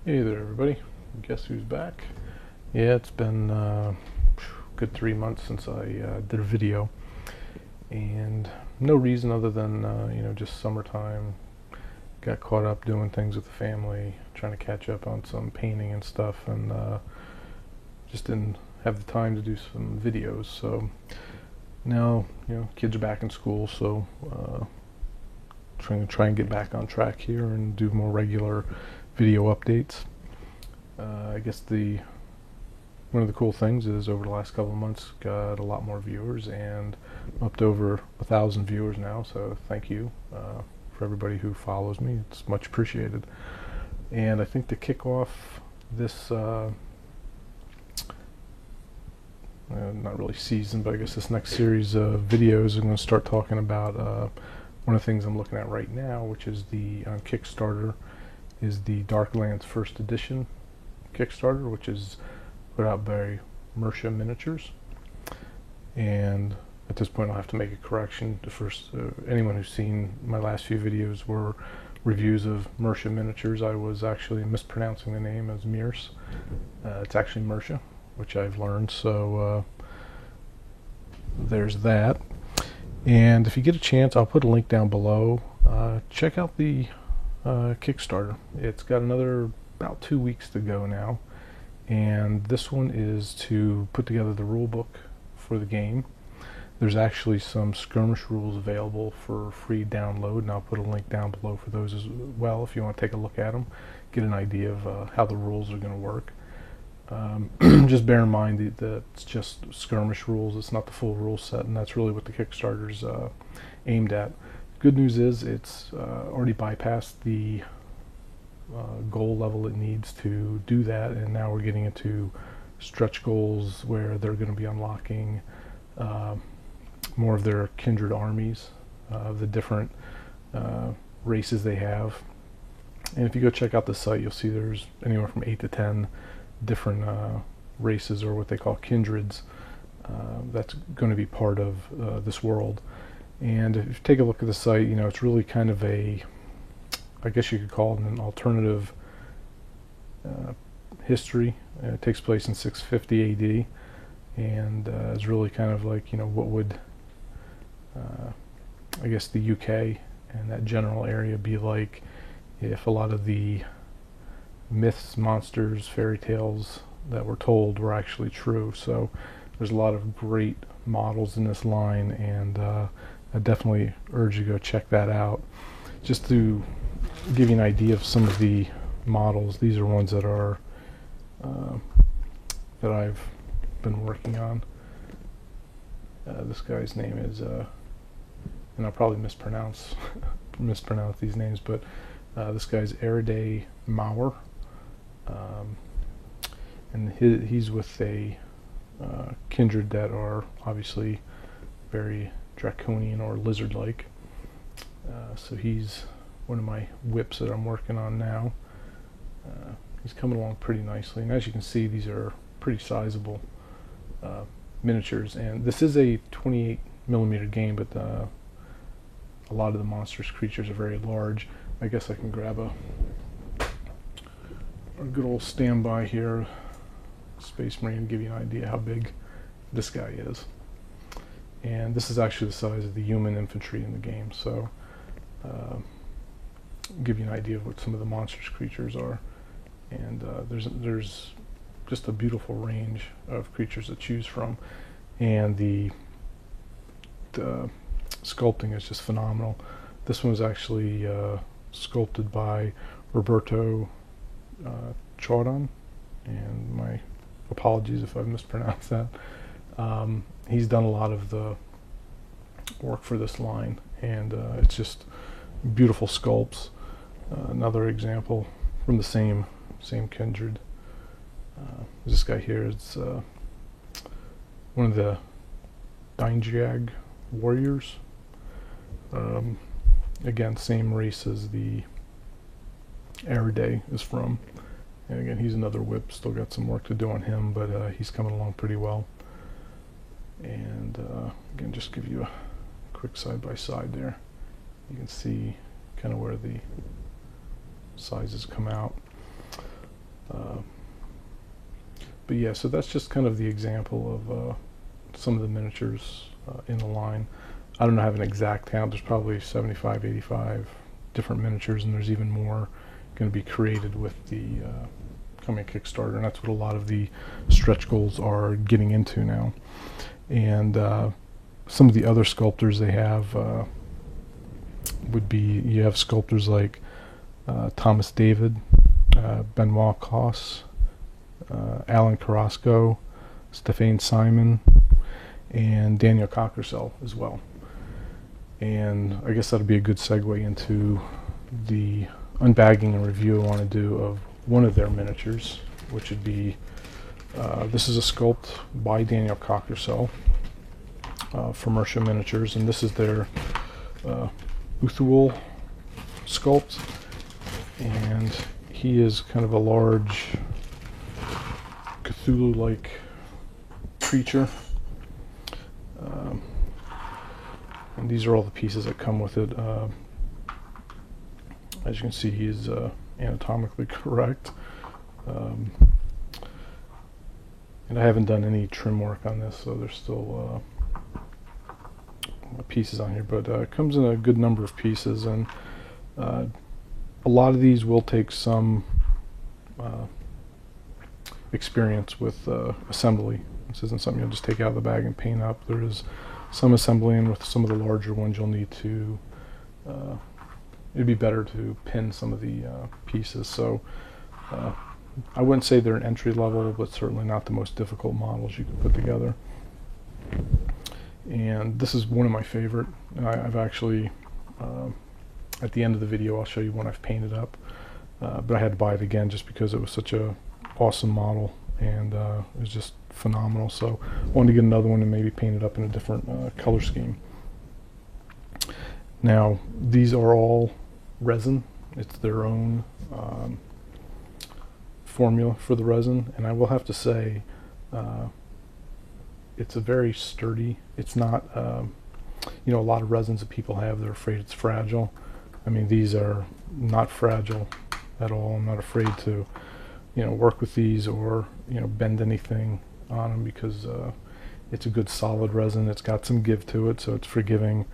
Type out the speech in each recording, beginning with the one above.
Hey there, everybody. Guess who's back? Yeah, it's been a good 3 months since I did a video, and no reason other than just summertime. Got caught up doing things with the family, trying to catch up on some painting and stuff, and just didn't have the time to do some videos. So now, kids are back in school, so trying to try and get back on track here and do more regular video updates. I guess the one of the cool things is over the last couple of months got a lot more viewers and up to over 1,000 viewers now. So thank you for everybody who follows me. It's much appreciated. And I think to kick off this, not really season, but I guess this next series of videos, I'm going to start talking about one of the things I'm looking at right now, which is the on Kickstarter, is the Darklands First Edition Kickstarter, which is put out by Mersha Miniatures. And at this point I'll have to make a correction. The first, anyone who's seen my last few videos were reviews of Mersha Miniatures. I was actually mispronouncing the name as Mears. It's actually Mersha, which I've learned, so there's that. And if you get a chance, I'll put a link down below. Check out the Kickstarter. It's got another about 2 weeks to go now, and this one is to put together the rule book for the game. There's actually some skirmish rules available for free download, and I'll put a link down below for those as well if you want to take a look at them, get an idea of how the rules are going to work. Just bear in mind that it's just skirmish rules, it's not the full rule set, and that's really what the Kickstarter's aimed at. Good news is it's already bypassed the goal level it needs to do that, and now we're getting into stretch goals where they're going to be unlocking more of their kindred armies, the different races they have. And if you go check out the site, you'll see there's anywhere from 8 to 10 different races, or what they call kindreds, that's going to be part of this world. And if you take a look at the site, it's really kind of a, I guess you could call it an alternative history. It takes place in 650 AD, and is really kind of like, what would, I guess, the UK and that general area be like if a lot of the myths, monsters, fairy tales that were told were actually true. So there's a lot of great models in this line, and I definitely urge you to go check that out. Just to give you an idea of some of the models, these are ones that are that I've been working on. This guy's name is, and I'll probably mispronounce these names, but this guy's Erede Mauer. And he's with a kindred that are obviously very draconian or lizard-like. So he's one of my whips that I'm working on now. He's coming along pretty nicely, and as you can see, these are pretty sizable miniatures. And this is a 28mm game, but a lot of the monstrous creatures are very large. I guess I can grab a good old standby here, Space Marine, to give you an idea how big this guy is. And this is actually the size of the human infantry in the game, so give you an idea of what some of the monstrous creatures are. And there's just a beautiful range of creatures to choose from, and the sculpting is just phenomenal. This one was actually sculpted by Roberto Chaudon, and my apologies if I've mispronounced that. He's done a lot of the work for this line, and it's just beautiful sculpts. Another example from the same kindred. This guy here is one of the Dainjiag warriors. Again, same race as the Erede is from. And again, he's another whip. Still got some work to do on him, but he's coming along pretty well. And again, just give you a quick side-by-side there. You can see kind of where the sizes come out. But yeah, so that's just kind of the example of some of the miniatures in the line. I don't have an exact count. There's probably 75, 85 different miniatures, and there's even more going to be created with the coming Kickstarter, and that's what a lot of the stretch goals are getting into now. And some of the other sculptors they have would be, you have sculptors like Thomas David, Benoit Koss, Alan Carrasco, Stéphane Simon, and Daniel Cockercell as well. And I guess that'll be a good segue into the unbagging and review I want to do of one of their miniatures, which would be, this is a sculpt by Daniel Cockercell for Mercia Miniatures, and this is their Uthuel sculpt, and he is kind of a large Cthulhu-like creature. And these are all the pieces that come with it. As you can see, he is anatomically correct. And I haven't done any trim work on this, so there's still pieces on here, but it comes in a good number of pieces, and a lot of these will take some experience with assembly. This isn't something you'll just take out of the bag and paint up. There is some assembly, and with some of the larger ones you'll need to, it'd be better to pin some of the pieces. So I wouldn't say they're an entry level, but certainly not the most difficult models you could put together. And this is one of my favorite. I've actually, at the end of the video I'll show you one I've painted up, but I had to buy it again just because it was such a awesome model, and it was just phenomenal. So I wanted to get another one and maybe paint it up in a different color scheme. Now these are all resin. It's their own formula for the resin, and I will have to say it's a very sturdy, it's not you know, a lot of resins that people have, they're afraid it's fragile. I mean, these are not fragile at all. I'm not afraid to, you know, work with these or, you know, bend anything on them, because it's a good solid resin. It's got some give to it, so it's forgiving.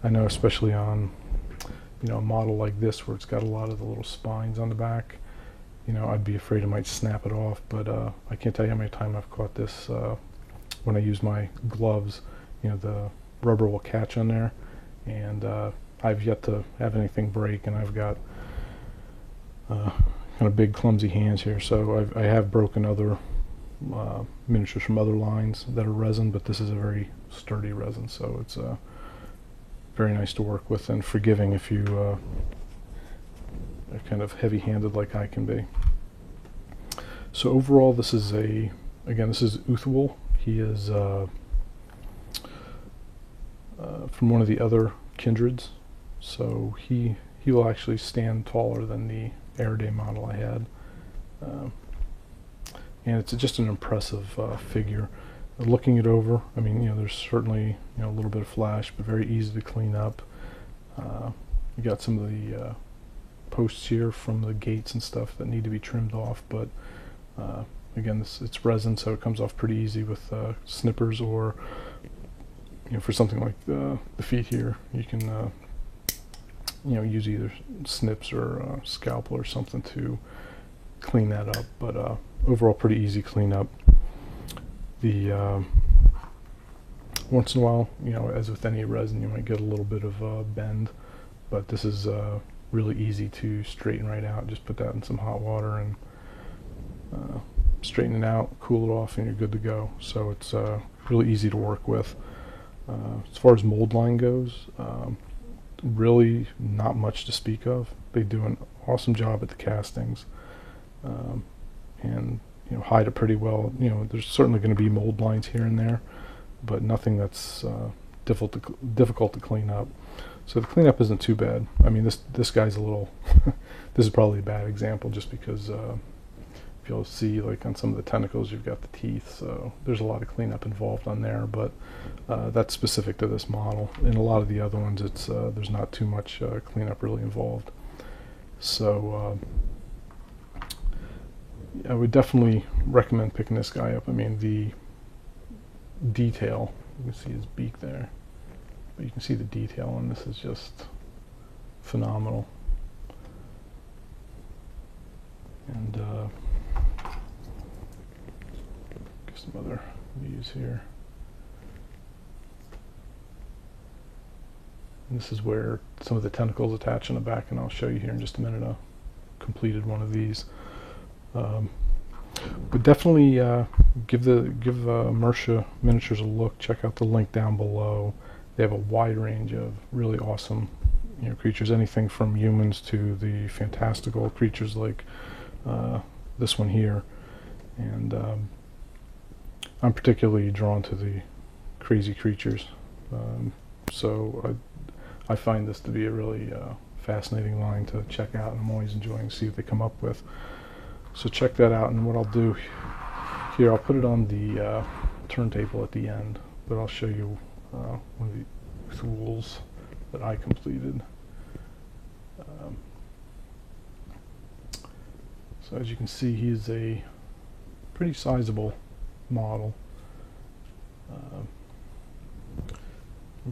I know, especially on, you know, a model like this where it's got a lot of the little spines on the back, you know, I'd be afraid it might snap it off. But I can't tell you how many times I've caught this when I use my gloves. You know, the rubber will catch on there, and I've yet to have anything break, and I've got kind of big clumsy hands here, so I have broken other miniatures from other lines that are resin, but this is a very sturdy resin, so it's very nice to work with and forgiving if you are kind of heavy-handed like I can be. So overall, this is this is Uthuel. He is from one of the other kindreds, so he will actually stand taller than the Airday model I had, and it's just an impressive figure. Looking it over, I mean, you know, there's certainly, you know, a little bit of flash, but very easy to clean up. You got some of the posts here from the gates and stuff that need to be trimmed off, but again, it's resin, so it comes off pretty easy with snippers, or, you know, for something like the feet here, you can you know, use either snips or a scalpel or something to clean that up. But overall, pretty easy cleanup. The once in a while, you know, as with any resin, you might get a little bit of bend, but this is really easy to straighten right out. Just put that in some hot water and straighten it out, cool it off, and you're good to go. So it's really easy to work with. As far as mold line goes, really not much to speak of. They do an awesome job at the castings, and, you know, hide it pretty well. You know, there's certainly going to be mold lines here and there, but nothing that's difficult to clean up. So the cleanup isn't too bad. I mean, this guy's a little this is probably a bad example, just because if you'll see, like on some of the tentacles, you've got the teeth, so there's a lot of cleanup involved on there, but that's specific to this model. In a lot of the other ones, it's there's not too much cleanup really involved. So I would definitely recommend picking this guy up. I mean, the detail, you can see his beak there, but you can see the detail, and this is just phenomenal. And get some other views here. And this is where some of the tentacles attach in the back, and I'll show you here in just a minute. I completed one of these. But definitely give Mersha Miniatures a look. Check out the link down below. They have a wide range of really awesome, creatures, anything from humans to the fantastical creatures like this one here. And I'm particularly drawn to the crazy creatures. So I find this to be a really fascinating line to check out, and I'm always enjoying to see what they come up with. So check that out, and what I'll do here, I'll put it on the turntable at the end, but I'll show you one of the tools that I completed. So as you can see, he's a pretty sizable model.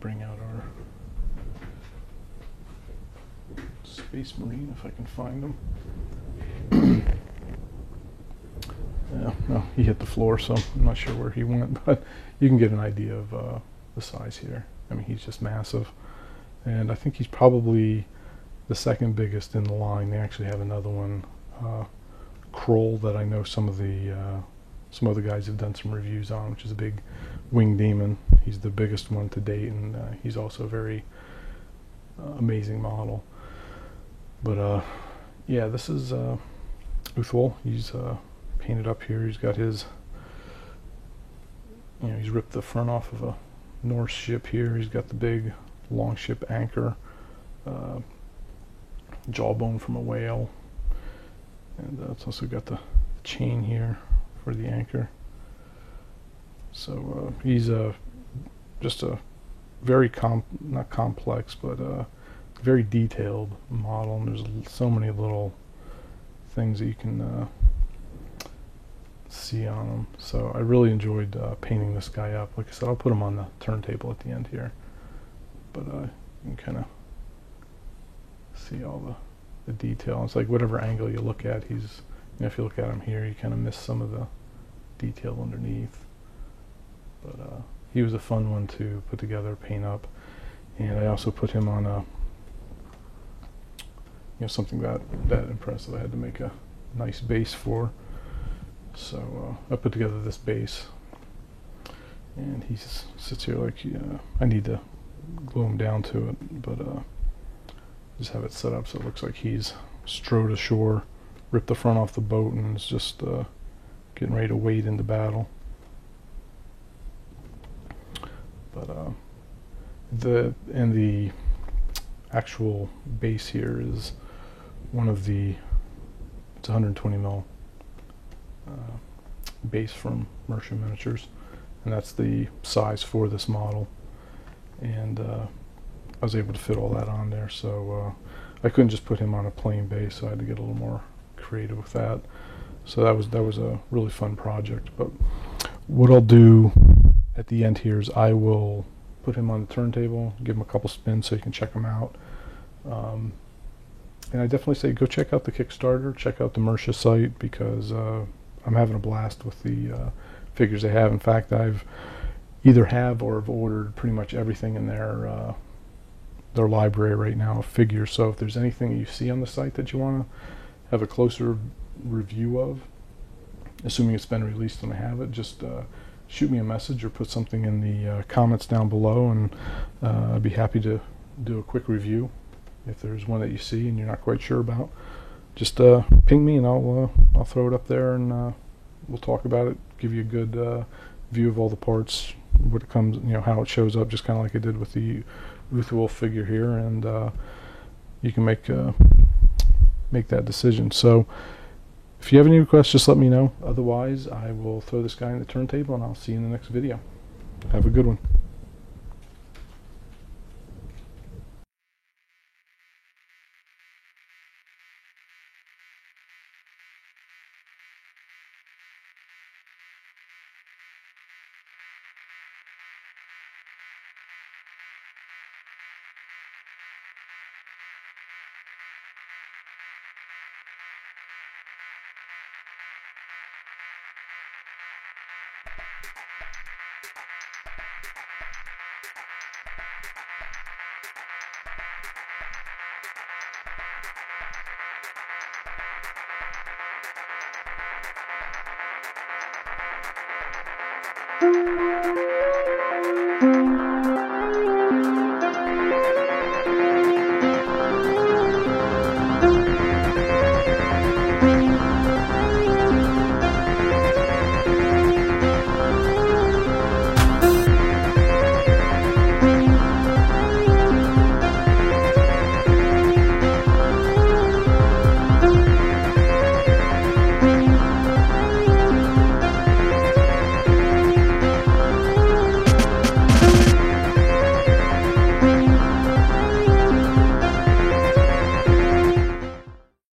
Bring out our Space Marine if I can find him. Yeah, no, he hit the floor, so I'm not sure where he went, but you can get an idea of the size here. I mean, he's just massive, and I think he's probably the second biggest in the line. They actually have another one, Kroll, that I know some other guys have done some reviews on, which is a big winged demon. He's the biggest one to date, and he's also a very amazing model. But yeah, this is Uthwal. He's painted up here. He's got his, he's ripped the front off of a Norse ship here. He's got the big long ship anchor, jawbone from a whale, and it's also got the chain here for the anchor. So he's just a very not complex, but very detailed model, and there's so many little things that you can see on him. So I really enjoyed painting this guy up. Like I said, I'll put him on the turntable at the end here, but you can kind of see all the detail. It's like whatever angle you look at, he's, if you look at him here, you kind of miss some of the detail underneath. But he was a fun one to put together, paint up, and I also put him on a something that impressive. I had to make a nice base for. So I put together this base, and he sits here like I need to glue him down to it, but just have it set up so it looks like he's strode ashore, ripped the front off the boat, and is just getting ready to wade into battle. But the actual base here is one of the, it's 120 mil base from Mersha Miniatures, and that's the size for this model, and I was able to fit all that on there. So I couldn't just put him on a plain base, so I had to get a little more creative with that. So that was a really fun project. But what I'll do at the end here is I will put him on the turntable, give him a couple spins so you can check him out. And I definitely say go check out the Kickstarter, check out the Mersha site, because I'm having a blast with the figures they have. In fact, I've either have or have ordered pretty much everything in their library right now of figures. So if there's anything you see on the site that you want to have a closer review of, assuming it's been released and I have it, just shoot me a message or put something in the comments down below, and I'd be happy to do a quick review. If there's one that you see and you're not quite sure about, just ping me and I'll throw it up there, and we'll talk about it, give you a good view of all the parts, what it comes, how it shows up, just kind of like I did with the Uthwal figure here, and you can make that decision. So if you have any requests, just let me know. Otherwise, I will throw this guy in the turntable, and I'll see you in the next video. Have a good one.